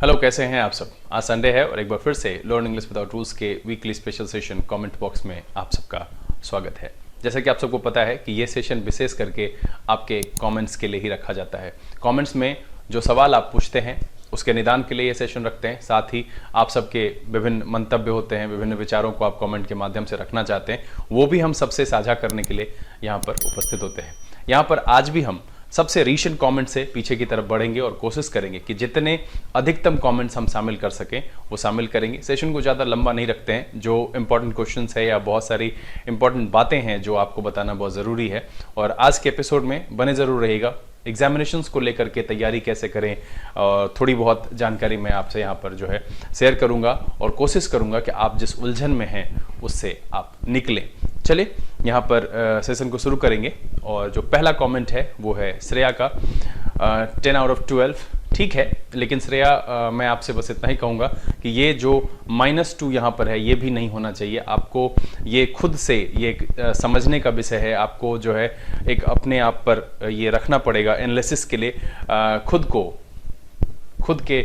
Hello, कैसे हैं आप सब। आज संडे है और एक बार फिर से लर्न इंग्लिश विदाउट रूल्स के weekly special session comment box में आप सबका स्वागत है। जैसा कि आप सबको पता है कि ये सेशन विशेष करके आपके कमेंट्स के लिए ही रखा जाता है। कमेंट्स में जो सवाल आप पूछते हैं उसके निदान के लिए ये सेशन रखते हैं। साथ ही आप सबके विभिन्न मंतव्य होते हैं, विभिन्न विचारों को आप कमेंट के माध्यम से रखना चाहते हैं, वो भी हम सबसे साझा करने के लिए यहाँ पर उपस्थित होते हैं। यहाँ पर आज भी हम सबसे रीसेंट कमेंट से पीछे की तरफ बढ़ेंगे और कोशिश करेंगे कि जितने अधिकतम कमेंट्स हम शामिल कर सकें वो शामिल करेंगे। सेशन को ज़्यादा लंबा नहीं रखते हैं। जो इंपॉर्टेंट क्वेश्चंस है या बहुत सारी इंपॉर्टेंट बातें हैं जो आपको बताना बहुत ज़रूरी है, और आज के एपिसोड में बने ज़रूर रहेगा। एग्जामिनेशंस को लेकर के तैयारी कैसे करें और थोड़ी बहुत जानकारी मैं आपसे यहाँ पर जो है शेयर करूँगा और कोशिश करूँगा कि आप जिस उलझन में हैं उससे आप निकलें। चलिए यहाँ पर सेशन को शुरू करेंगे और जो पहला कमेंट है वो है श्रेया का। 10 आउट ऑफ 12 ठीक है, लेकिन श्रेया मैं आपसे बस इतना ही कहूँगा कि ये जो -2 यहाँ पर है ये भी नहीं होना चाहिए। आपको ये खुद से ये समझने का विषय है। आपको जो है एक अपने आप पर ये रखना पड़ेगा एनालिसिस के लिए। खुद के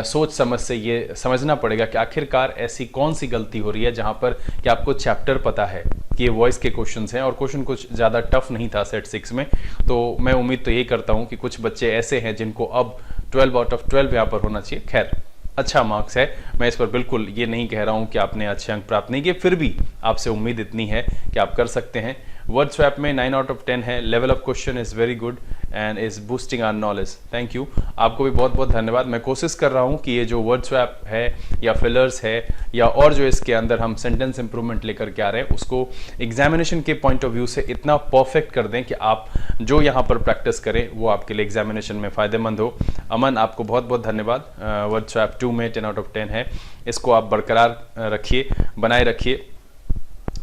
सोच समझ से ये समझना पड़ेगा कि आखिरकार ऐसी कौन सी गलती हो रही है जहाँ पर कि आपको चैप्टर पता है कि ये वॉइस के क्वेश्चंस हैं और क्वेश्चन कुछ ज़्यादा टफ नहीं था सेट 6 में। तो मैं उम्मीद तो यही करता हूँ कि कुछ बच्चे ऐसे हैं जिनको अब 12 आउट ऑफ 12 यहाँ पर होना चाहिए। खैर, अच्छा मार्क्स है, मैं इस पर बिल्कुल ये नहीं कह रहा हूँ कि आपने अच्छे अंक प्राप्त नहीं किए, फिर भी आपसे उम्मीद इतनी है कि आप कर सकते हैं। वर्ड स्वैप में 9 आउट ऑफ 10 है। Level of question is very good and is boosting our knowledge. Thank you, आपको भी बहुत बहुत धन्यवाद। मैं कोशिश कर रहा हूँ कि ये जो वर्ड स्वैप है या फिलर्स है या और जो इसके अंदर हम सेंटेंस इंप्रूवमेंट लेकर के आ रहे हैं उसको एग्जामिनेशन के पॉइंट ऑफ व्यू से इतना परफेक्ट कर दें कि आप जो यहाँ पर प्रैक्टिस करें वो आपके लिए एग्जामिनेशन में फ़ायदेमंद हो। अमन, आपको बहुत बहुत धन्यवाद। वर्ड स्वैप 2 में 10 आउट ऑफ 10 है, इसको आप बरकरार रखिए, बनाए रखिए।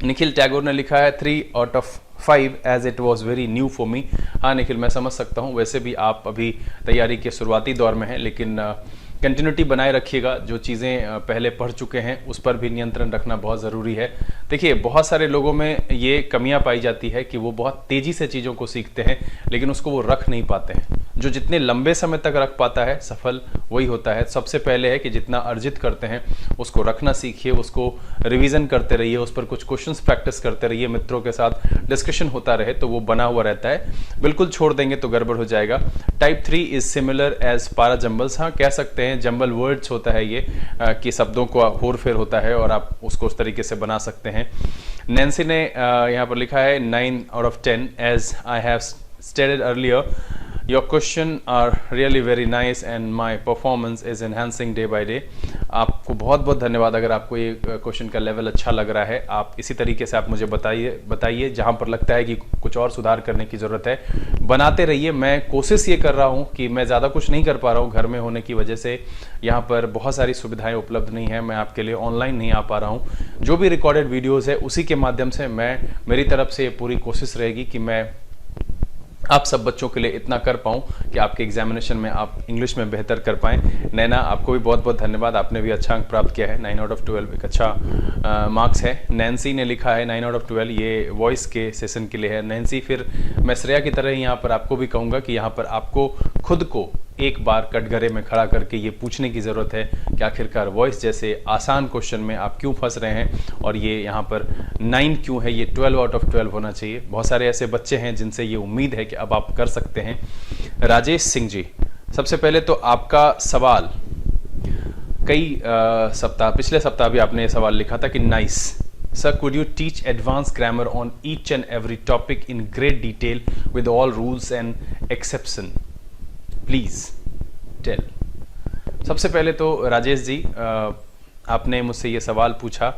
निखिल टैगोर ने लिखा है 3 out of 5 as it was very new for me. हाँ निखिल, मैं समझ सकता हूँ, वैसे भी आप अभी तैयारी के शुरुआती दौर में हैं, लेकिन कंटिन्यूटी बनाए रखिएगा। जो चीज़ें पहले पढ़ चुके हैं उस पर भी नियंत्रण रखना बहुत ज़रूरी है। देखिए, बहुत सारे लोगों में ये कमियां पाई जाती है कि वो बहुत तेज़ी से चीज़ों को सीखते हैं लेकिन उसको वो रख नहीं पाते हैं। जो जितने लंबे समय तक रख पाता है सफल वही होता है। सबसे पहले है कि जितना अर्जित करते हैं उसको रखना सीखिए, उसको रिवीजन करते रहिए, उस पर कुछ क्वेश्चंस प्रैक्टिस करते रहिए, मित्रों के साथ डिस्कशन होता रहे तो वो बना हुआ रहता है। बिल्कुल छोड़ देंगे तो गड़बड़ हो जाएगा। टाइप 3 इज सिमिलर एज पारा जंबल्स। हाँ, कह सकते हैं, जंबल वर्ड्स होता है ये कि शब्दों को होर फेर होता है और आप उसको उस तरीके से बना सकते हैं। नैन्सी ने यहाँ पर लिखा है 9 out of 10 as I have stated earlier. Your question are really very nice and my performance is enhancing day by day। आपको बहुत बहुत धन्यवाद। अगर आपको ये क्वेश्चन का लेवल अच्छा लग रहा है, आप इसी तरीके से आप मुझे बताइए जहाँ पर लगता है कि कुछ और सुधार करने की ज़रूरत है, बनाते रहिए। मैं कोशिश ये कर रहा हूँ कि मैं ज़्यादा कुछ नहीं कर पा रहा हूँ, घर में होने की वजह से यहाँ पर बहुत सारी सुविधाएँ उपलब्ध नहीं है, मैं आपके लिए ऑनलाइन नहीं आ पा रहा हूँ। जो भी रिकॉर्डेड वीडियोज़ है उसी के माध्यम से मेरी तरफ से पूरी कोशिश रहेगी कि मैं आप सब बच्चों के लिए इतना कर पाऊँ कि आपके एग्जामिनेशन में आप इंग्लिश में बेहतर कर पाएँ। नैना, आपको भी बहुत बहुत धन्यवाद, आपने भी अच्छा अंक प्राप्त किया है। 9 आउट ऑफ 12 एक अच्छा मार्क्स है। नैन्सी ने लिखा है 9 आउट ऑफ 12, ये वॉइस के सेशन के लिए है। नैन्सी, फिर मैं श्रेया की तरह ही यहाँ पर आपको भी कहूँगा कि यहाँ पर आपको खुद को एक बार कटघरे में खड़ा करके ये पूछने की ज़रूरत है कि आखिरकार वॉइस जैसे आसान क्वेश्चन में आप क्यों फंस रहे हैं और ये यहाँ पर 9 क्यों है, ये 12 आउट ऑफ 12 होना चाहिए। बहुत सारे ऐसे बच्चे हैं जिनसे ये उम्मीद है कि अब आप कर सकते हैं। राजेश सिंह जी, सबसे पहले तो आपका सवाल पिछले सप्ताह भी आपने ये सवाल लिखा था कि nice sir, could you teach advanced grammar on each and every topic in great detail with all rules and exception? Please tell. सबसे पहले तो राजेश जी, आपने मुझसे ये सवाल पूछा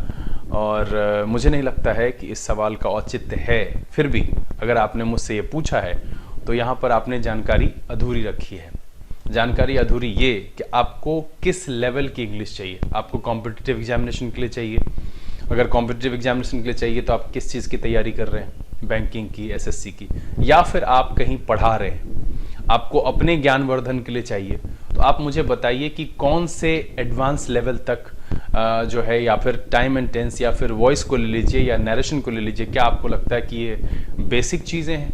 और मुझे नहीं लगता है कि इस सवाल का औचित्य है। फिर भी अगर आपने मुझसे ये पूछा है तो यहाँ पर आपने जानकारी अधूरी रखी है। जानकारी अधूरी ये कि आपको किस लेवल की इंग्लिश चाहिए। आपको कॉम्पिटिटिव एग्जामिनेशन के लिए चाहिए? अगर कॉम्पिटिटिव एग्जामिनेशन के लिए चाहिए तो आप किस चीज़ की तैयारी कर रहे हैं? बैंकिंग की, एसएससी की, या फिर आप कहीं पढ़ा रहे हैं, आपको अपने ज्ञानवर्धन के लिए चाहिए? तो आप मुझे बताइए कि कौन से एडवांस लेवल तक जो है, या फिर टाइम एंड टेंस, या फिर वॉइस को ले लीजिए या नरेशन को ले लीजिए, क्या आपको लगता है कि ये बेसिक चीज़ें हैं?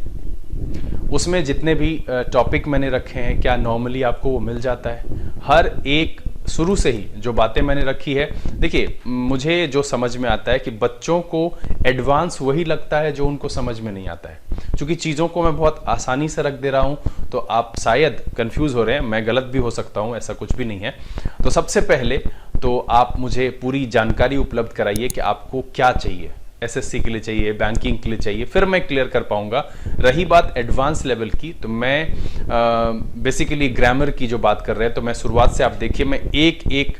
उसमें जितने भी टॉपिक मैंने रखे हैं क्या नॉर्मली आपको वो मिल जाता है? हर एक शुरू से ही जो बातें मैंने रखी है, देखिए मुझे जो समझ में आता है कि बच्चों को एडवांस वही लगता है जो उनको समझ में नहीं आता है। क्योंकि चीज़ों को मैं बहुत आसानी से रख दे रहा हूँ, तो आप शायद कंफ्यूज हो रहे हैं, मैं गलत भी हो सकता हूँ, ऐसा कुछ भी नहीं है। तो सबसे पहले तो आप मुझे पूरी जानकारी उपलब्ध कराइए कि आपको क्या चाहिए, एसएससी के लिए चाहिए, बैंकिंग के लिए चाहिए, फिर मैं क्लियर कर पाऊंगा। रही बात एडवांस लेवल की, तो मैं बेसिकली ग्रामर की जो बात कर रहे हैं, तो मैं शुरुआत से, आप देखिए मैं एक एक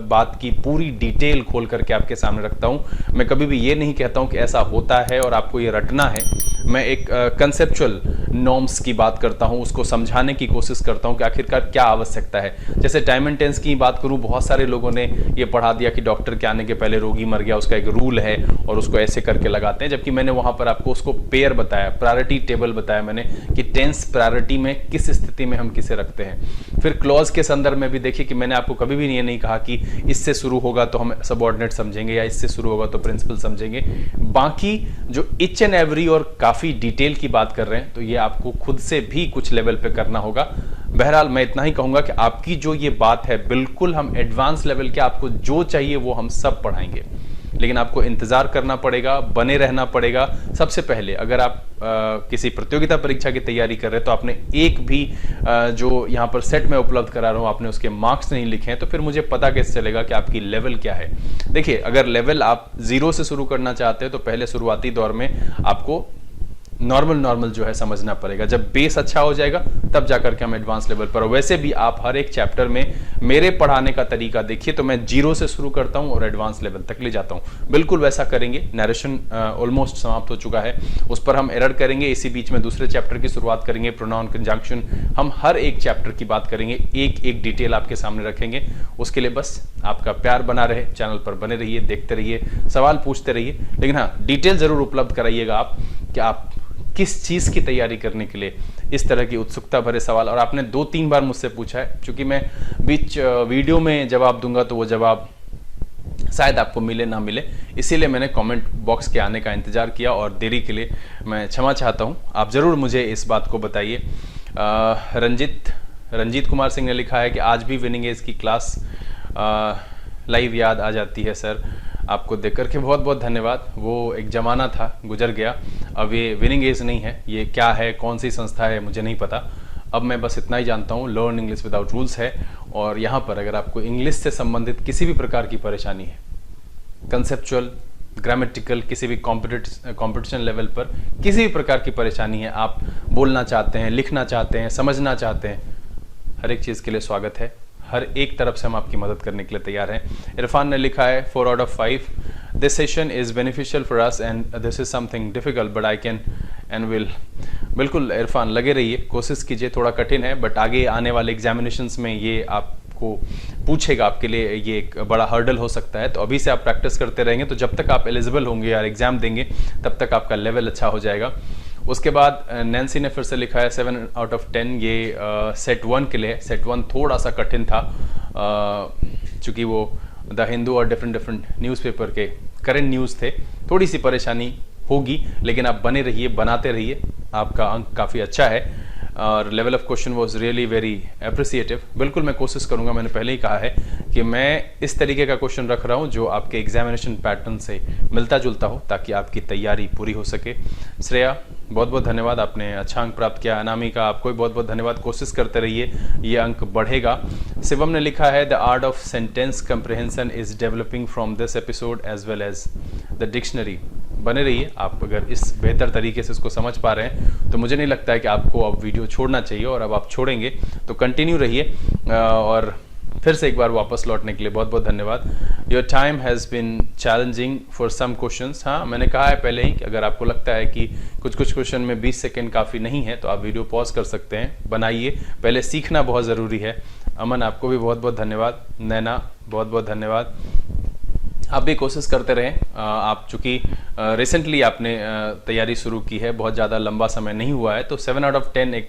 बात की पूरी डिटेल खोल करके आपके सामने रखता हूं। मैं कभी भी ये नहीं कहता हूं कि ऐसा होता है और आपको ये रटना है। मैं एक कंसेप्चुअल नॉर्म्स की बात करता हूं, उसको समझाने की कोशिश करता हूं कि आखिरकार क्या आवश्यकता है। जैसे टाइम एंड टेंस की बात करूं, बहुत सारे लोगों ने ये पढ़ा दिया कि डॉक्टर के आने के पहले रोगी मर गया, उसका एक रूल है और उसको ऐसे करके लगाते हैं, जबकि मैंने वहां पर आपको उसको पेयर बताया, प्रायोरिटी टेबल बताया मैंने कि टेंस प्रायोरिटी में किस स्थिति में हम किसे रखते हैं। फिर क्लॉज के संदर्भ में भी देखिए कि मैंने आपको कभी भी ये नहीं कहा कि इससे शुरू होगा तो हम सबऑर्डिनेट समझेंगे या इससे शुरू होगा तो प्रिंसिपल समझेंगे। बाकी जो इच एंड एवरी और काफी डिटेल की बात कर रहे हैं, तो ये आपको खुद से भी कुछ लेवल पे करना होगा। बहरहाल मैं इतना ही कहूंगा कि आपकी जो ये बात है, बिल्कुल हम एडवांस लेवल के, आपको जो चाहिए वो हम सब पढ़ाएंगे, लेकिन आपको इंतजार करना पड़ेगा, बने रहना पड़ेगा। सबसे पहले अगर आप किसी प्रतियोगिता परीक्षा की तैयारी कर रहे हैं, तो आपने एक भी जो यहाँ पर सेट में उपलब्ध करा रहा हूँ, आपने उसके मार्क्स नहीं लिखे हैं, तो फिर मुझे पता कैसे चलेगा कि आपकी लेवल क्या है। देखिए अगर लेवल आप 0 से शुरू करना चाहते हैं, तो पहले शुरुआती दौर में आपको नॉर्मल जो है समझना पड़ेगा। जब बेस अच्छा हो जाएगा तब जाकर के हम एडवांस लेवल पर। वैसे भी आप हर एक चैप्टर में मेरे पढ़ाने का तरीका देखिए, तो मैं 0 से शुरू करता हूं और एडवांस लेवल तक ले जाता हूं। बिल्कुल वैसा करेंगे। नरेशन ऑलमोस्ट समाप्त हो चुका है, उस पर हम एरर करेंगे। इसी बीच में दूसरे चैप्टर की शुरुआत करेंगे, प्रोनाउन कंजंक्शन। हम हर एक चैप्टर की बात करेंगे, एक एक डिटेल आपके सामने रखेंगे। उसके लिए बस आपका प्यार बना रहे, चैनल पर बने रहिए, देखते रहिए, सवाल पूछते रहिए, लेकिन हाँ डिटेल जरूर उपलब्ध कराइएगा आप कि आप किस चीज की तैयारी करने के लिए इस तरह की उत्सुकता भरे सवाल। और आपने 2-3 बार मुझसे पूछा है, क्योंकि मैं बीच वीडियो में जवाब दूंगा तो वो जवाब शायद आपको मिले ना मिले, इसीलिए मैंने कमेंट बॉक्स के आने का इंतजार किया और देरी के लिए मैं क्षमा चाहता हूं। आप जरूर मुझे इस बात को बताइए। रंजीत कुमार सिंह ने लिखा है कि आज भी विनिंग एज की क्लास लाइव याद आ जाती है सर। आपको देख करके बहुत बहुत धन्यवाद। वो एक ज़माना था, गुजर गया। अब ये विनिंग एज नहीं है, ये क्या है, कौन सी संस्था है, मुझे नहीं पता। अब मैं बस इतना ही जानता हूँ, लर्न इंग्लिश विदाउट रूल्स है। और यहाँ पर अगर आपको इंग्लिश से संबंधित किसी भी प्रकार की परेशानी है, कंसेप्चुअल, ग्रामेटिकल, किसी भी कॉम्पिटिशन लेवल पर किसी भी प्रकार की परेशानी है, आप बोलना चाहते हैं, लिखना चाहते हैं, समझना चाहते हैं, हर एक चीज़ के लिए स्वागत है। हर एक तरफ से हम आपकी मदद करने के लिए तैयार हैं। इरफान ने लिखा है 4 out of 5 this session is beneficial for us and this is something difficult but I can and will. बिल्कुल इरफान, लगे रहिए, कोशिश कीजिए। थोड़ा कठिन है बट आगे आने वाले एग्जामिनेशंस में ये आपको पूछेगा, आपके लिए ये एक बड़ा हर्डल हो सकता है। तो अभी से आप प्रैक्टिस करते रहेंगे, तो जब तक आप एलिजिबल होंगे या एग्जाम देंगे तब तक आपका लेवल अच्छा हो जाएगा। उसके बाद नैन्सी ने फिर से लिखा है 7 out of 10, ये सेट 1 के लिए। सेट 1 थोड़ा सा कठिन था, चूँकि वो द हिंदू और डिफरेंट न्यूज़पेपर के करंट न्यूज़ थे, थोड़ी सी परेशानी होगी, लेकिन आप बने रहिए, बनाते रहिए, आपका अंक काफ़ी अच्छा है। और level of question was really very appreciative. बिल्कुल मैं कोशिश करूंगा, मैंने पहले ही कहा है कि मैं इस तरीके का क्वेश्चन रख रहा हूं जो आपके एग्जामिनेशन पैटर्न से मिलता जुलता हो, ताकि आपकी तैयारी पूरी हो सके। श्रेया, बहुत बहुत धन्यवाद, आपने अच्छा अंक प्राप्त किया। अनामिका, आपको भी बहुत बहुत धन्यवाद, कोशिश करते रहिए, ये अंक बढ़ेगा। शिवम ने लिखा है the art of sentence comprehension is developing from this episode as well as the dictionary. बने रहिए, आप अगर इस बेहतर तरीके से इसको समझ पा रहे हैं तो मुझे नहीं लगता है कि आपको अब वीडियो छोड़ना चाहिए, और अब आप छोड़ेंगे तो कंटिन्यू रहिए। और फिर से एक बार वापस लौटने के लिए बहुत बहुत धन्यवाद। Your time has been challenging for some questions. हाँ, मैंने कहा है पहले ही कि अगर आपको लगता है कि कुछ क्वेश्चन में 20 सेकेंड काफ़ी नहीं है तो आप वीडियो पॉज कर सकते हैं, बनाइए। पहले सीखना बहुत ज़रूरी है। अमन, आपको भी बहुत बहुत धन्यवाद। नैना, बहुत बहुत धन्यवाद। आप भी कोशिश करते रहें। आप चूँकि रिसेंटली आपने तैयारी शुरू की है, बहुत ज़्यादा लंबा समय नहीं हुआ है, तो 7 out of 10 एक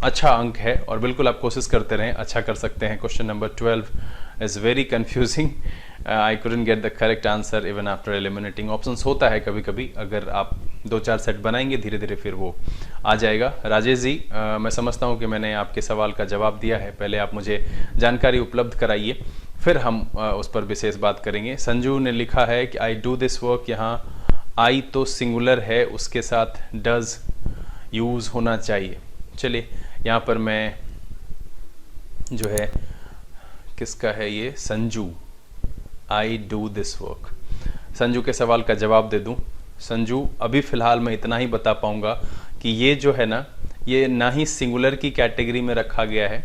अच्छा अंक है, और बिल्कुल आप कोशिश करते रहें, अच्छा कर सकते हैं। Question number 12 is very confusing. I couldn't get the correct answer even after eliminating options. होता है कभी कभी, अगर आप 2-4 सेट बनाएंगे धीरे धीरे फिर वो आ जाएगा। राजेश जी, मैं समझता हूँ कि मैंने आपके सवाल का जवाब दिया है। पहले आप मुझे जानकारी उपलब्ध कराइए, फिर हम उस पर विशेष बात करेंगे। संजू ने लिखा है कि आई डू दिस वर्क, यहाँ आई तो सिंगुलर है, उसके साथ डज यूज़ होना चाहिए। चलिए यहाँ पर मैं जो है किसका है ये, Sanju, I do this work, Sanju के सवाल का जवाब दे दूं। संजू, अभी फ़िलहाल मैं इतना ही बता पाऊंगा कि ये जो है ना, ये ना ही सिंगुलर की कैटेगरी में रखा गया है,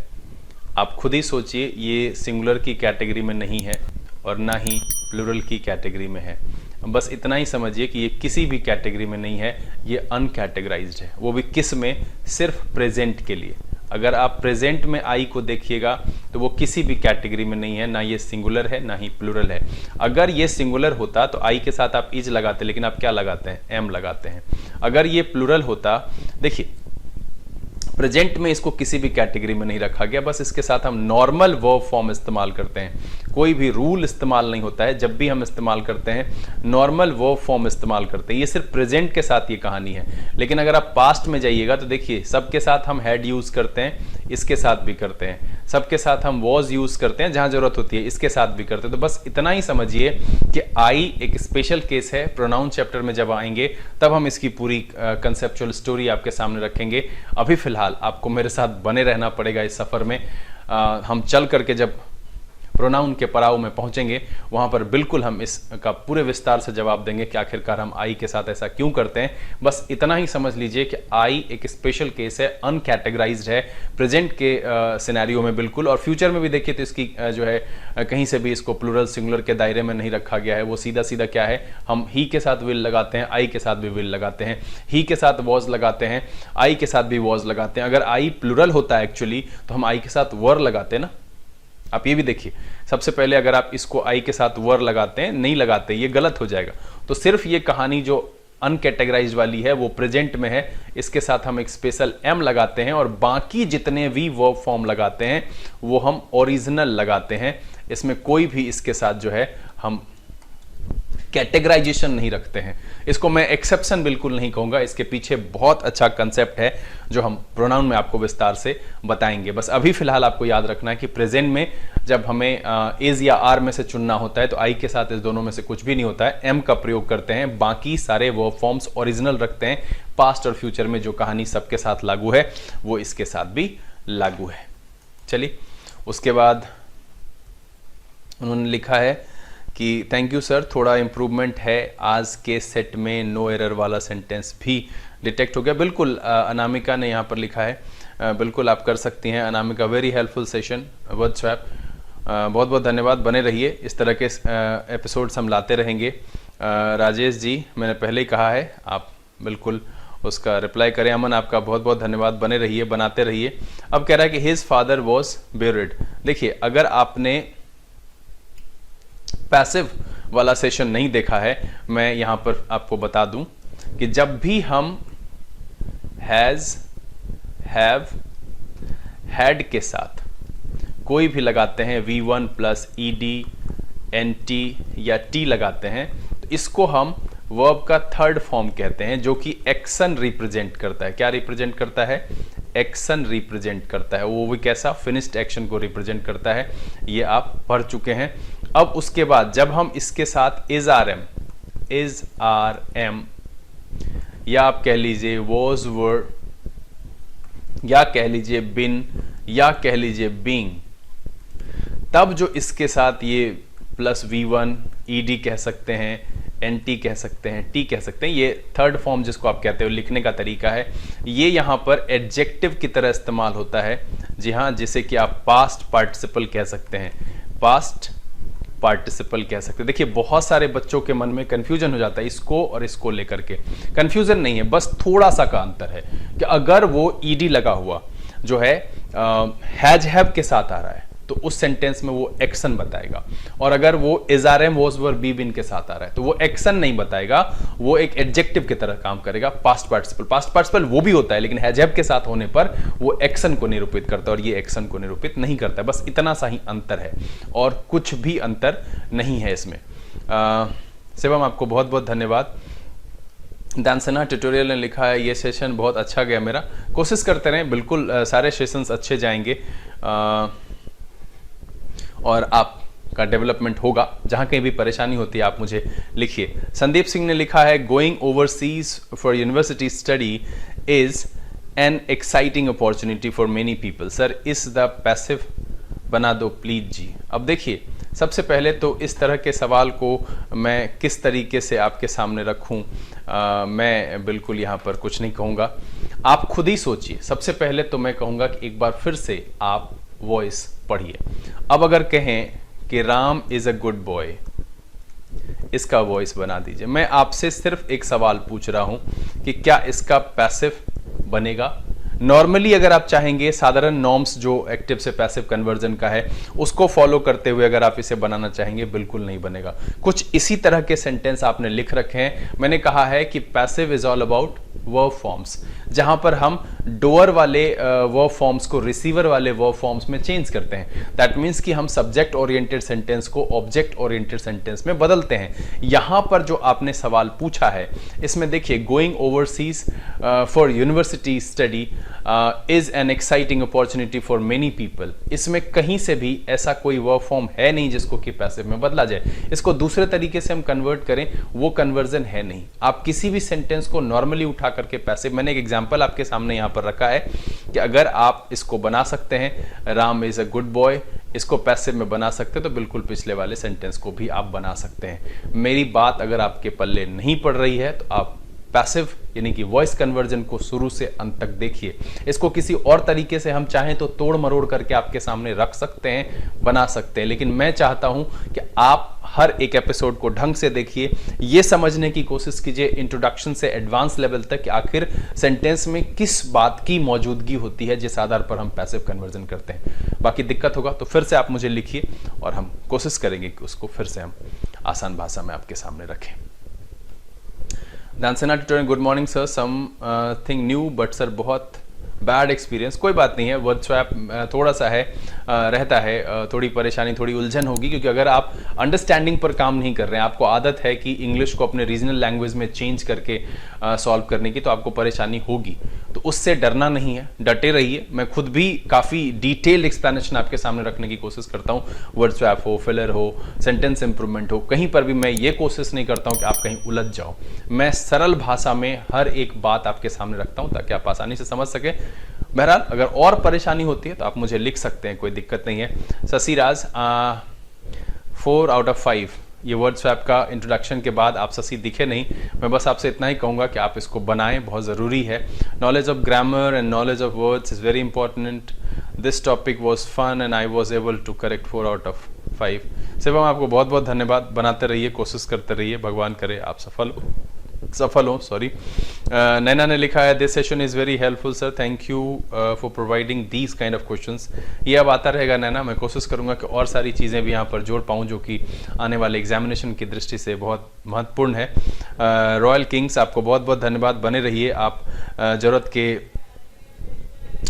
आप खुद ही सोचिए, ये सिंगुलर की कैटेगरी में नहीं है और ना ही प्लूरल की कैटेगरी में है। बस इतना ही समझिए कि ये किसी भी कैटेगरी में नहीं है, ये अनकैटेगराइज्ड है। वो भी किस में, सिर्फ प्रेजेंट के लिए। अगर आप प्रेजेंट में आई को देखिएगा तो वो किसी भी कैटेगरी में नहीं है, ना ये सिंगुलर है ना ही प्लूरल है। अगर ये सिंगुलर होता तो आई के साथ आप इज लगाते, लेकिन आप क्या लगाते हैं, एम लगाते हैं। अगर ये प्लूरल होता, देखिए प्रेजेंट में इसको किसी भी कैटेगरी में नहीं रखा गया, बस इसके साथ हम नॉर्मल वर्ब फॉर्म इस्तेमाल करते हैं। कोई भी रूल इस्तेमाल नहीं होता है, जब भी हम इस्तेमाल करते हैं नॉर्मल वर्ब फॉर्म इस्तेमाल करते हैं। ये सिर्फ प्रेजेंट के साथ ये कहानी है। लेकिन अगर आप पास्ट में जाइएगा तो देखिए, सबके साथ हम हैड यूज करते हैं, इसके साथ भी करते हैं। सबके साथ हम वॉज यूज करते हैं, जहां जरूरत होती है इसके साथ भी करते हैं। तो बस इतना ही समझिए कि आई एक स्पेशल केस है। प्रोनाउन चैप्टर में जब आएंगे तब हम इसकी पूरी कंसेप्चुअल स्टोरी आपके सामने रखेंगे। अभी फिलहाल आपको मेरे साथ बने रहना पड़ेगा इस सफर में। हम चल करके जब प्रोनाउन के पड़ाव में पहुंचेंगे वहां पर बिल्कुल हम इसका पूरे विस्तार से जवाब देंगे कि आखिरकार हम आई के साथ ऐसा क्यों करते हैं। बस इतना ही समझ लीजिए कि आई एक स्पेशल केस है, अनकैटेगराइज्ड है प्रेजेंट के सिनेरियो में बिल्कुल। और फ्यूचर में भी देखिए तो इसकी जो है कहीं से भी इसको प्लूरल सिंगुलर के दायरे में नहीं रखा गया है। वो सीधा सीधा क्या है, हम ही के साथ विल लगाते हैं, आई के साथ भी विल लगाते हैं, ही के साथ वॉज लगाते हैं, आई के साथ भी वॉज लगाते हैं। अगर आई प्लूरल होता है एक्चुअली तो हम आई के साथ वर लगाते हैं ना। आप ये भी देखिए, सबसे पहले अगर आप इसको आई के साथ वर लगाते हैं, नहीं लगाते, ये गलत हो जाएगा। तो सिर्फ ये कहानी जो अनकैटेगराइज्ड वाली है वो प्रेजेंट में है, इसके साथ हम एक स्पेशल एम लगाते हैं और बाकी जितने भी वर्ब फॉर्म लगाते हैं वो हम ओरिजिनल लगाते हैं। इसमें कोई भी इसके साथ जो है हम कैटेगराइजेशन नहीं रखते हैं। इसको मैं एक्सेप्शन बिल्कुल नहीं कहूंगा, इसके पीछे बहुत अच्छा कंसेप्ट है जो हम प्रोनाउन में आपको विस्तार से बताएंगे। बस अभी फिलहाल आपको याद रखना है कि प्रेजेंट में जब हमें इज या आर में से चुनना होता है तो आई के साथ इस दोनों में से कुछ भी नहीं होता है, एम का प्रयोग करते हैं। बाकी सारे वर्ब फॉर्म्स ओरिजिनल रखते हैं। पास्ट और फ्यूचर में जो कहानी सबके साथ लागू है वो इसके साथ भी लागू है। चलिए, उसके बाद उन्होंने लिखा है कि थैंक यू सर, थोड़ा इम्प्रूवमेंट है, आज के सेट में नो एरर वाला सेंटेंस भी डिटेक्ट हो गया। बिल्कुल, अनामिका ने यहाँ पर लिखा है, बिल्कुल आप कर सकती हैं Anamika. Very helpful session, word swap. बहुत बहुत धन्यवाद, बने रहिए, इस तरह के एपिसोड्स हम लाते रहेंगे। राजेश जी, मैंने पहले ही कहा है, आप बिल्कुल उसका रिप्लाई करें। अमन, आपका बहुत बहुत धन्यवाद, बने रहिए, बनाते रहिए। अब कह रहा है कि हिज फादर वॉज बेरिड। देखिए, अगर आपने पैसिव वाला सेशन नहीं देखा है, मैं यहां पर आपको बता दूं कि जब भी हम हैज, हैव, हैड के साथ कोई भी लगाते हैं, V1 प्लस ED, NT या T लगाते हैं, तो इसको हम वर्ब का थर्ड फॉर्म कहते हैं, जो कि एक्शन रिप्रेजेंट करता है। क्या रिप्रेजेंट करता है? एक्शन रिप्रेजेंट करता है। वो भी कैसा? फिनिश्ड एक्शन को रिप्रेजेंट करता है। ये आप पढ़ चुके हैं। अब उसके बाद जब हम इसके साथ इज आर एम या आप कह लीजिए वॉज, वर, या कह लीजिए बिन, या कह लीजिए बीइंग, तब जो इसके साथ ये प्लस V1 ED कह सकते हैं, NT कह सकते हैं, T कह सकते हैं, ये थर्ड फॉर्म जिसको आप कहते हो लिखने का तरीका है। ये यहाँ पर एडजेक्टिव की तरह इस्तेमाल होता है। जी हाँ, जिसे कि आप पास्ट पार्टिसिपल कह सकते हैं, पास्ट पार्टिसिपल कह सकते हैं। देखिए, बहुत सारे बच्चों के मन में कंफ्यूजन हो जाता है इसको और इसको लेकर के। कंफ्यूजन नहीं है, बस थोड़ा सा का अंतर है कि अगर वो ED लगा हुआ जो है हैज हैव के साथ आ रहा है, तो उस सेंटेंस में वो एक्शन बताएगा। और अगर वो is are am was were be been के साथ आ रहा है तो वो एक्शन नहीं बताएगा, वो एक एडजेक्टिव की तरह काम करेगा। पास्ट पार्टिसिपल वो भी होता है, लेकिन हैजैब के साथ होने पर वो एक्शन को निरूपित करता है और ये एक्शन को निरूपित नहीं करता है। बस इतना सा ही अंतर है और कुछ भी अंतर नहीं है इसमें। शिवम, आपको बहुत बहुत धन्यवाद। दानसना ट्यूटोरियल ने लिखा है ये सेशन बहुत अच्छा गया मेरा। कोशिश करते रहें, बिल्कुल सारे सेशंस अच्छे जाएंगे और आपका डेवलपमेंट होगा। जहां कहीं भी परेशानी होती है आप मुझे लिखिए। संदीप सिंह ने लिखा है going overseas for university study is an exciting opportunity for many people. Sir is the passive बना दो प्लीज जी। अब देखिए, सबसे पहले तो इस तरह के सवाल को मैं किस तरीके से आपके सामने रखूं, मैं बिल्कुल यहाँ पर कुछ नहीं कहूँगा, आप खुद ही सोचिए। सबसे पहले तो मैं कहूँगा कि एक बार फिर से आप वॉइस पढ़िए। अब अगर कहें कि Ram is a good boy, इसका वॉइस बना दीजिए। मैं आपसे सिर्फ एक सवाल पूछ रहा हूं कि क्या इसका पैसिव बनेगा। नॉर्मली अगर आप चाहेंगे, साधारण नॉर्म्स जो एक्टिव से पैसिव कन्वर्जन का है उसको फॉलो करते हुए अगर आप इसे बनाना चाहेंगे, बिल्कुल नहीं बनेगा। कुछ इसी तरह के सेंटेंस आपने लिख रखे हैं। मैंने कहा है कि passive is all about verb forms, जहां पर हम डोअर वाले वर्ब फॉर्म्स को रिसीवर वाले वर्ब फॉर्म्स में चेंज करते हैं। दैट मीन्स कि हम सब्जेक्ट ओरिएंटेड सेंटेंस को ऑब्जेक्ट ओरिएंटेड सेंटेंस में बदलते हैं। यहां पर जो आपने सवाल पूछा है, इसमें देखिए going overseas for university study is an exciting opportunity for many people. इसमें कहीं से भी ऐसा कोई वर्ब फॉर्म है नहीं जिसको कि पैसिव में बदला जाए। इसको दूसरे तरीके से हम कन्वर्ट करें, वो कन्वर्जन है नहीं। आप किसी भी सेंटेंस को नॉर्मली उठा करके पैसिव, मैंने एक एग्जांपल आपके सामने यहां पर रखा है कि अगर आप इसको बना सकते हैं, Ram is a good boy, इसको पैसिव में बना सकते हैं, तो बिल्कुल पिछले वाले सेंटेंस को भी आप बना सकते हैं। मेरी बात अगर आपके पल्ले नहीं पड़ रही है तो आप पैसिव यानी कि वॉइस कन्वर्जन को शुरू से अंत तक देखिए। इसको किसी और तरीके से हम चाहें तो तोड़ मरोड़ करके आपके सामने रख सकते हैं, बना सकते हैं, लेकिन मैं चाहता हूं कि आप हर एक एपिसोड को ढंग से देखिए, ये समझने की कोशिश कीजिए इंट्रोडक्शन से एडवांस लेवल तक कि आखिर सेंटेंस में किस बात की मौजूदगी होती है जिस आधार पर हम पैसिव कन्वर्जन करते हैं। बाकी दिक्कत होगा तो फिर से आप मुझे लिखिए और हम कोशिश करेंगे कि उसको फिर से हम आसान भाषा में आपके सामने रखें। Dansena tutorial, good morning sir, something new but sir बहुत बैड एक्सपीरियंस। कोई बात नहीं है, वर्ड स्वैप थोड़ा सा है, रहता है, थोड़ी परेशानी, थोड़ी उलझन होगी, क्योंकि अगर आप अंडरस्टैंडिंग पर काम नहीं कर रहे हैं, आपको आदत है कि इंग्लिश को अपने रीजनल लैंग्वेज में चेंज करके सॉल्व करने की, तो आपको परेशानी होगी। तो उससे डरना नहीं है, डटे रहिए। मैं खुद भी काफ़ी डिटेल्ड एक्सप्लेनेशन आपके सामने रखने की कोशिश करता हूँ। वर्ड स्वैप हो, फिलर हो, सेंटेंस इंप्रूवमेंट हो, कहीं पर भी मैं ये कोशिश नहीं करता हूँ कि आप कहीं उलझ जाओ। मैं सरल भाषा में हर एक बात आपके सामने रखता हूँ ताकि आप आसानी से समझ सकें। बहरहाल अगर और परेशानी होती है तो आप मुझे लिख सकते हैं, कोई दिक्कत नहीं है। शशिराज, 4 आउट ऑफ 5, ये वर्ड स्वैप का इंट्रोडक्शन के बाद आप शशि दिखे नहीं। मैं बस आपसे इतना ही कहूँगा कि आप इसको बनाएं, बहुत ज़रूरी है। Knowledge of grammar and knowledge of words is very important. This topic was fun and I was able to correct 4 out of 5। Shivam, आपको बहुत बहुत धन्यवाद। बनाते रहिए, कोशिश करते रहिए, भगवान करे आप सफल हो। सॉरी। नैना ने लिखा है this session is very helpful sir, thank you for providing these kind of questions. ये अब आता रहेगा नैना, मैं कोशिश करूंगा कि और सारी चीज़ें भी यहाँ पर जोड़ पाऊँ जो कि आने वाले एग्जामिनेशन की दृष्टि से बहुत महत्वपूर्ण है। रॉयल किंग्स, आपको बहुत बहुत धन्यवाद, बने रहिए। आप ज़रूरत के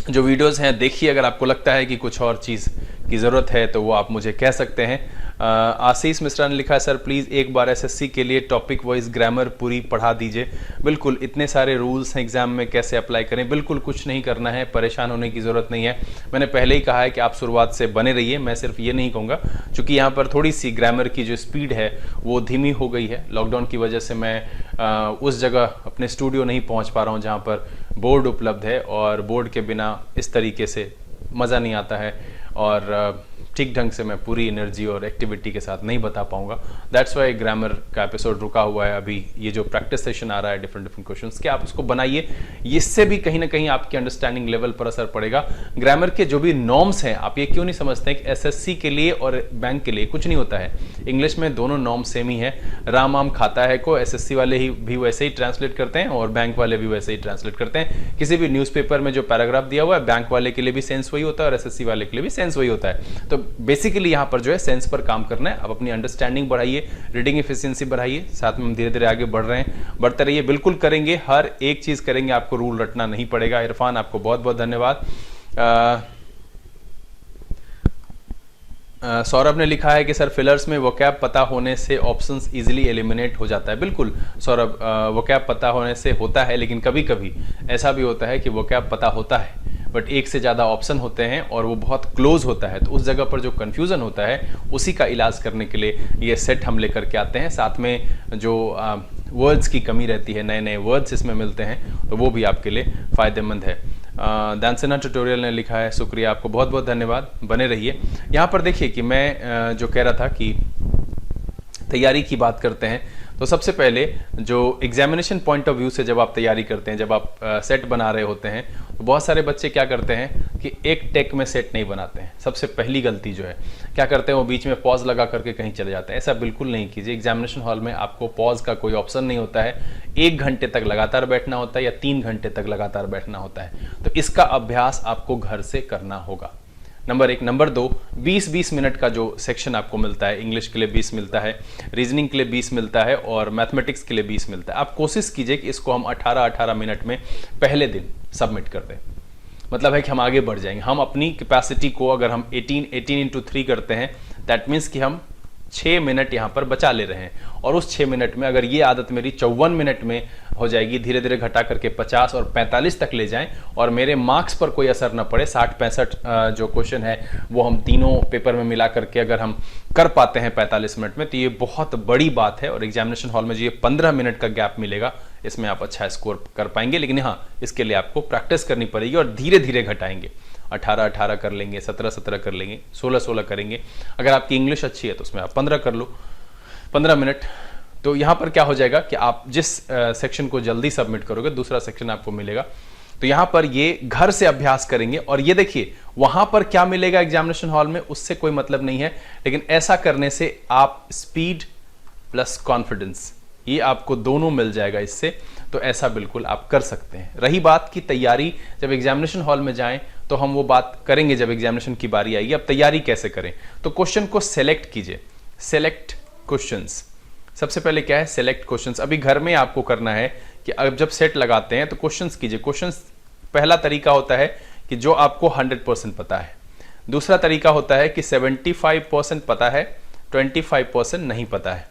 जो वीडियोज़ हैं देखिए, अगर आपको लगता है कि कुछ और चीज़ की ज़रूरत है तो वो आप मुझे कह सकते हैं। आशीष मिश्रा ने लिखा है सर प्लीज़ एक बार एसएससी के लिए टॉपिक वाइज ग्रामर पूरी पढ़ा दीजिए। बिल्कुल, इतने सारे रूल्स हैं एग्जाम में, कैसे अप्लाई करें, बिल्कुल कुछ नहीं करना है, परेशान होने की ज़रूरत नहीं है। मैंने पहले ही कहा है कि आप शुरुआत से बने रहिए। मैं सिर्फ ये नहीं कहूँगा, चूँकि यहाँ पर थोड़ी सी ग्रामर की जो स्पीड है वो धीमी हो गई है। लॉकडाउन की वजह से मैं उस जगह अपने स्टूडियो नहीं पहुँच पा रहा हूँ जहाँ पर बोर्ड उपलब्ध है, और बोर्ड के बिना इस तरीके से मज़ा नहीं आता है, और ठीक ढंग से मैं पूरी एनर्जी और एक्टिविटी के साथ नहीं बता पाऊंगा। दैट्स वाई ग्रामर का एपिसोड रुका हुआ है अभी। ये जो प्रैक्टिस सेशन आ रहा है डिफरेंट क्वेश्चंस के, आप उसको बनाइए, इससे भी कहीं ना कहीं आपकी अंडरस्टैंडिंग लेवल पर असर पड़ेगा। ग्रामर के जो भी नॉर्म्स हैं, आप ये क्यों नहीं समझते हैं कि एसएससी के लिए और बैंक के लिए कुछ नहीं होता है। इंग्लिश में दोनों नॉर्म सेम ही है। राम आम खाता है को एसएससी वाले ही भी वैसे ही ट्रांसलेट करते हैं और बैंक वाले भी वैसे ही ट्रांसलेट करते हैं। किसी भी न्यूज़पेपर में जो पैराग्राफ दिया हुआ है, बैंक वाले के लिए भी सेंस वही होता है और एसएससी वाले के लिए भी सेंस वही होता है। तो बेसिकली यहाँ पर जो है सेंस पर काम करना है। आप अपनी अंडरस्टैंडिंग बढ़ाइए, रीडिंग एफिशिएंसी बढ़ाइए, साथ में हम धीरे धीरे आगे बढ़ रहे हैं, बढ़ते रहिए, बिल्कुल करेंगे, हर एक चीज़ करेंगे, आपको रूल रटना नहीं पड़ेगा। इरफान आपको बहुत बहुत धन्यवाद। सौरभ ने लिखा है कि सर फिलर्स में वोकैब पता होने से ऑप्शंस इजीली एलिमिनेट हो जाता है। बिल्कुल सौरभ, वोकैब पता होने से होता है, लेकिन कभी कभी ऐसा भी होता है कि वोकैब पता होता है बट एक से ज़्यादा ऑप्शन होते हैं और वो बहुत क्लोज होता है, तो उस जगह पर जो कन्फ्यूज़न होता है उसी का इलाज करने के लिए ये सेट हम लेकर के आते हैं। साथ में जो वर्ड्स की कमी रहती है, नए नए वर्ड्स इसमें मिलते हैं, तो वो भी आपके लिए फ़ायदेमंद है। दानसेना ट्यूटोरियल ने लिखा है, शुक्रिया, आपको बहुत बहुत धन्यवाद, बने रहिए। यहाँ पर देखिए कि मैं जो कह रहा था कि तैयारी की बात करते हैं, तो सबसे पहले जो एग्जामिनेशन पॉइंट ऑफ व्यू से जब आप तैयारी करते हैं, जब आप सेट बना रहे होते हैं, तो बहुत सारे बच्चे क्या करते हैं कि एक टेक में सेट नहीं बनाते हैं। सबसे पहली गलती जो है क्या करते हैं, वो बीच में पॉज लगा करके कहीं चले जाते हैं। ऐसा बिल्कुल नहीं कीजिए। एग्जामिनेशन हॉल में आपको पॉज का कोई ऑप्शन नहीं होता है। 1 घंटे तक लगातार बैठना होता है या 3 घंटे तक लगातार बैठना होता है। तो इसका अभ्यास आपको घर से करना होगा, नंबर 1। नंबर 2, 20-20 मिनट का जो सेक्शन आपको मिलता है, इंग्लिश के लिए 20 मिलता है, रीजनिंग के लिए 20 मिलता है और मैथमेटिक्स के लिए 20 मिलता है। आप कोशिश कीजिए कि इसको हम 18-18 मिनट में पहले दिन सबमिट कर दें। मतलब है कि हम आगे बढ़ जाएंगे। हम अपनी कैपेसिटी को अगर हम 18 इंटू 3 करते हैं, दैट मीन्स कि हम 6 मिनट यहाँ पर बचा ले रहे हैं। और उस 6 मिनट में अगर ये आदत मेरी 54 मिनट में हो जाएगी, धीरे धीरे घटा करके 50 और 45 तक ले जाएं और मेरे मार्क्स पर कोई असर ना पड़े, 60-65 जो क्वेश्चन है वो हम तीनों पेपर में मिला करके अगर हम कर पाते हैं 45 मिनट में, तो ये बहुत बड़ी बात है। और एग्जामिनेशन हॉल में जो ये 15 मिनट का गैप मिलेगा, इसमें आप अच्छा स्कोर कर पाएंगे। लेकिन हाँ, इसके लिए आपको प्रैक्टिस करनी पड़ेगी और धीरे धीरे घटाएंगे। 18-18 कर लेंगे, 17-17 कर लेंगे, 16-16 करेंगे। अगर आपकी इंग्लिश अच्छी है तो उसमें आप 15 कर लो, 15 मिनट। तो यहाँ पर क्या हो जाएगा कि आप जिस सेक्शन को जल्दी सबमिट करोगे, दूसरा सेक्शन आपको मिलेगा। तो यहाँ पर ये घर से अभ्यास करेंगे और ये देखिए वहाँ पर क्या मिलेगा एग्जामिनेशन हॉल में, उससे कोई मतलब नहीं है। लेकिन ऐसा करने से आप स्पीड प्लस कॉन्फिडेंस, ये आपको दोनों मिल जाएगा इससे। तो ऐसा बिल्कुल आप कर सकते हैं। रही बात की तैयारी, जब एग्जामिनेशन हॉल में जाएं तो हम वो बात करेंगे जब एग्जामिनेशन की बारी आएगी। अब तैयारी कैसे करें, तो क्वेश्चन को सेलेक्ट कीजिए। सेलेक्ट क्वेश्चंस, सबसे पहले क्या है, सेलेक्ट क्वेश्चंस। अभी घर में आपको करना है कि अब जब सेट लगाते हैं तो क्वेश्चंस कीजिए। क्वेश्चंस, पहला तरीका होता है कि जो आपको 100% पता है। दूसरा तरीका होता है कि 75% पता है, 25% नहीं पता है।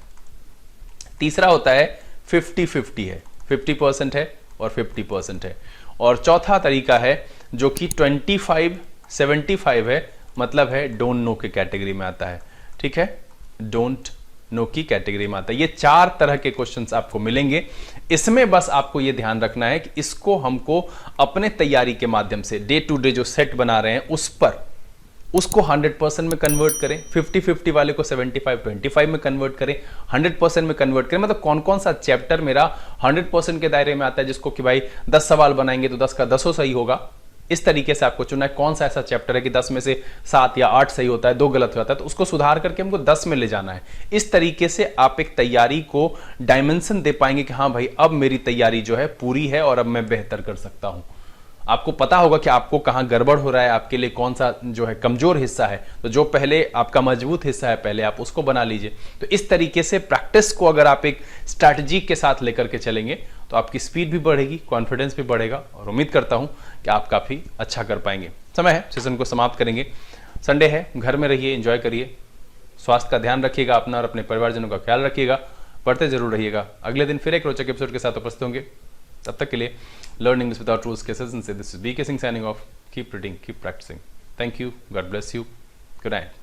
तीसरा होता है 50-50 है, 50% है और 50% है। और चौथा तरीका है जो कि 25-75 है, मतलब है डोंट नो की कैटेगरी में आता है। ठीक है, डोंट नो की कैटेगरी में आता है। ये 4 तरह के क्वेश्चंस आपको मिलेंगे। इसमें बस आपको ये ध्यान रखना है कि इसको हमको अपने तैयारी के माध्यम से डे टू डे जो सेट बना रहे हैं उस पर, उसको 100% में कन्वर्ट करें। 50-50 वाले को 75-25 में कन्वर्ट करें, 100% में कन्वर्ट करें। मतलब कौन कौन सा चैप्टर मेरा 100% के दायरे में आता है, जिसको कि भाई 10 सवाल बनाएंगे तो 10 का 10 सही होगा। इस तरीके से आपको चुनना है। कौन सा ऐसा चैप्टर है कि 10 में से 7 या 8 सही होता है, 2 गलत हो जाता है, तो उसको सुधार करके हमको 10 में ले जाना है। इस तरीके से आप एक तैयारी को डायमेंशन दे पाएंगे कि हाँ भाई, अब मेरी तैयारी जो है पूरी है और अब मैं बेहतर कर सकता हूं। आपको पता होगा कि आपको कहां गड़बड़ हो रहा है, आपके लिए कौन सा जो है कमजोर हिस्सा है। तो जो पहले आपका मजबूत हिस्सा है, पहले आप उसको बना लीजिए। तो इस तरीके से प्रैक्टिस को अगर आप एक स्ट्रैटेजी के साथ लेकर के चलेंगे तो आपकी स्पीड भी बढ़ेगी, कॉन्फिडेंस भी बढ़ेगा और उम्मीद करता हूं कि आप काफी अच्छा कर पाएंगे। समय है, सेशन को समाप्त करेंगे। संडे है, घर में रहिए, एंजॉय करिए, स्वास्थ्य का ध्यान रखिएगा अपना और अपने परिवारजनों का ख्याल रखिएगा, पढ़ते जरूर रहिएगा। अगले दिन फिर एक रोचक एपिसोड के साथ उपस्थित होंगे। तब तक के लिए Learn English without rules के सेशन से this is BK Singh signing off. Keep reading, keep practicing. Thank you. God bless you. Good night.